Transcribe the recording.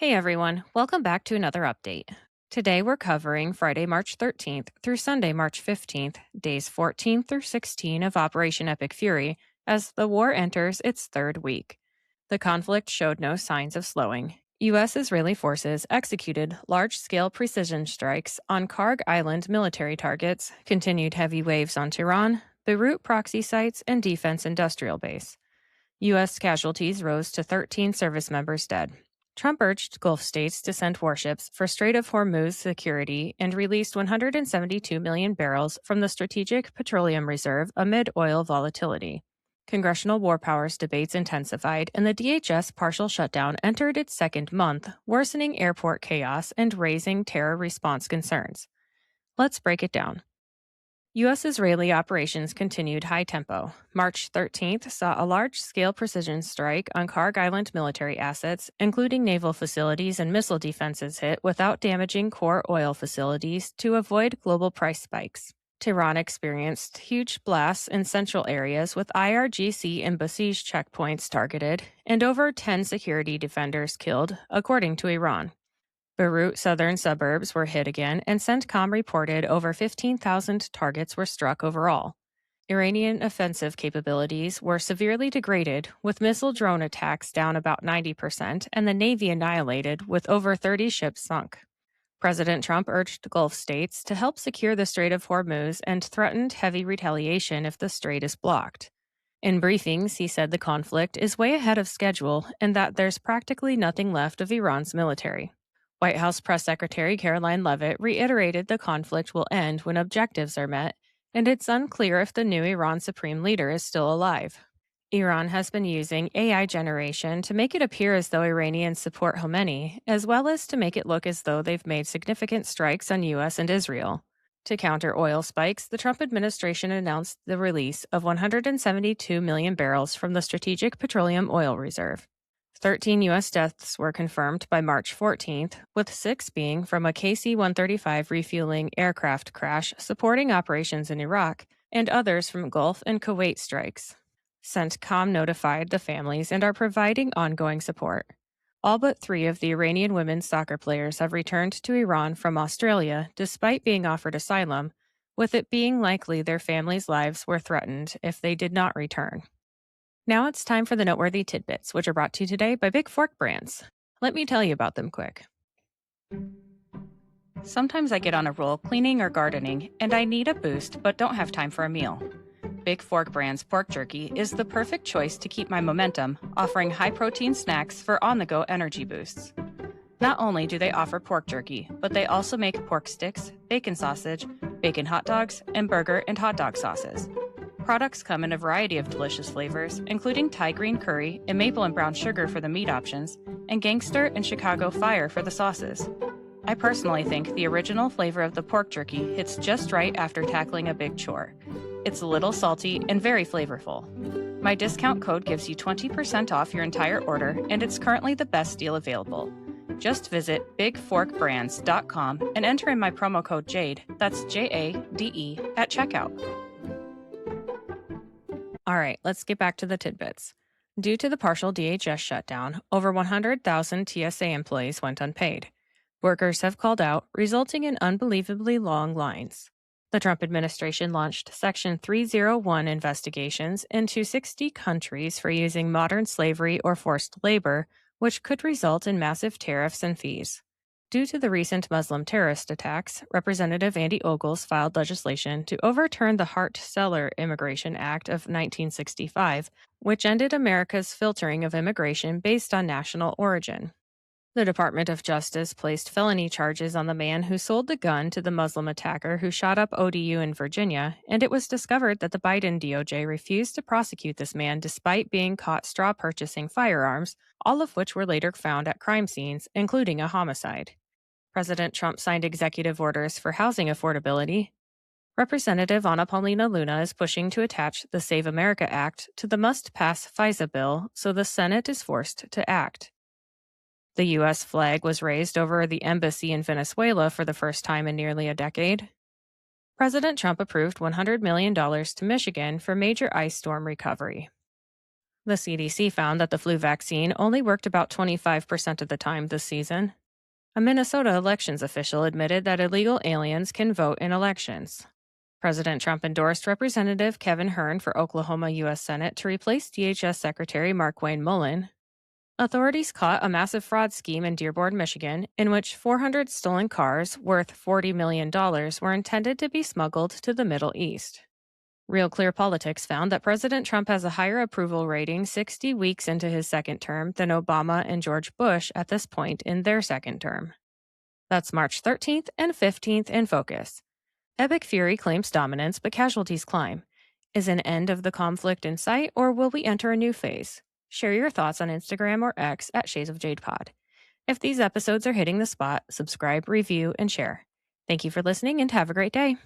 Hey everyone, welcome back to another update. Today we're covering Friday, March 13th through Sunday, March 15th, days 14 through 16 of Operation Epic Fury, as the war enters its third week. The conflict showed no signs of slowing. U.S. Israeli forces executed large scale precision strikes on Kharg Island military targets, continued heavy waves on Tehran, Beirut proxy sites, and defense industrial base. U.S. casualties rose to 13 service members dead. Trump urged Gulf states to send warships for Strait of Hormuz security and released 172 million barrels from the Strategic Petroleum Reserve amid oil volatility. Congressional war powers debates intensified, and the DHS partial shutdown entered its second month, worsening airport chaos and raising terror response concerns. Let's break it down. U.S. Israeli operations continued high tempo. March 13th saw a large scale precision strike on Kharg Island military assets, including naval facilities and missile defenses, hit without damaging core oil facilities to avoid global price spikes. Tehran experienced huge blasts in central areas with IRGC and Basij checkpoints targeted, and over 10 security defenders killed, according to Iran. Beirut southern suburbs were hit again, and CENTCOM reported over 15,000 targets were struck overall. Iranian offensive capabilities were severely degraded, with missile drone attacks down about 90% and the Navy annihilated, with over 30 ships sunk. President Trump urged Gulf states to help secure the Strait of Hormuz and threatened heavy retaliation if the strait is blocked. In briefings, he said the conflict is way ahead of schedule and that there's practically nothing left of Iran's military. White House Press Secretary Caroline Leavitt reiterated the conflict will end when objectives are met, and it's unclear if the new Iran Supreme Leader is still alive. Iran has been using AI generation to make it appear as though Iranians support Khomeini, as well as to make it look as though they've made significant strikes on U.S. and Israel. To counter oil spikes, the Trump administration announced the release of 172 million barrels from the Strategic Petroleum Oil Reserve. 13 U.S. deaths were confirmed by March 14th, with 6 being from a KC-135 refueling aircraft crash supporting operations in Iraq, and others from Gulf and Kuwait strikes. CENTCOM notified the families and are providing ongoing support. All but 3 of the Iranian women's soccer players have returned to Iran from Australia despite being offered asylum, with it being likely their families' lives were threatened if they did not return. Now it's time for the noteworthy tidbits, which are brought to you today by Big Fork Brands. Let me tell you about them quick. Sometimes I get on a roll cleaning or gardening, and I need a boost but don't have time for a meal. Big Fork Brands pork jerky is the perfect choice to keep my momentum, offering high-protein snacks for on-the-go energy boosts. Not only do they offer pork jerky, but they also make pork sticks, bacon sausage, bacon hot dogs, and burger and hot dog sauces. Products come in a variety of delicious flavors, including Thai green curry and maple and brown sugar for the meat options, and gangster and Chicago fire for the sauces. I personally think the original flavor of the pork jerky hits just right after tackling a big chore. It's a little salty and very flavorful. My discount code gives you 20% off your entire order, and it's currently the best deal available. Just visit bigforkbrands.com and enter in my promo code JADE, that's J-A-D-E, at checkout. All right, let's get back to the tidbits. Due to the partial DHS shutdown, over 100,000 TSA employees went unpaid. Workers have called out, resulting in unbelievably long lines. The Trump administration launched Section 301 investigations into 60 countries for using modern slavery or forced labor, which could result in massive tariffs and fees. Due to the recent Muslim terrorist attacks, Representative Andy Ogles filed legislation to overturn the Hart-Celler Immigration Act of 1965, which ended America's filtering of immigration based on national origin. The Department of Justice placed felony charges on the man who sold the gun to the Muslim attacker who shot up ODU in Virginia, and it was discovered that the Biden DOJ refused to prosecute this man despite being caught straw purchasing firearms, all of which were later found at crime scenes, including a homicide. President Trump signed executive orders for housing affordability. Representative Anna Paulina Luna is pushing to attach the Save America Act to the must-pass FISA bill, so the Senate is forced to act. The U.S. flag was raised over the embassy in Venezuela for the first time in nearly a decade. President Trump approved $100 million to Michigan for major ice storm recovery. The CDC found that the flu vaccine only worked about 25% of the time this season. A Minnesota elections official admitted that illegal aliens can vote in elections. President Trump endorsed Representative Kevin Hern for Oklahoma U.S. Senate to replace DHS Secretary Markwayne Mullin. Authorities caught a massive fraud scheme in Dearborn, Michigan, in which 400 stolen cars worth $40 million were intended to be smuggled to the Middle East. Real Clear Politics found that President Trump has a higher approval rating 60 weeks into his second term than Obama and George Bush at this point in their second term. That's March 13th and 15th in focus. Epic fury claims dominance, but casualties climb. Is an end of the conflict in sight, or will we enter a new phase? Share your thoughts on Instagram or X at Shades of Jade Pod. If these episodes are hitting the spot, subscribe, review, and share. Thank you for listening and have a great day.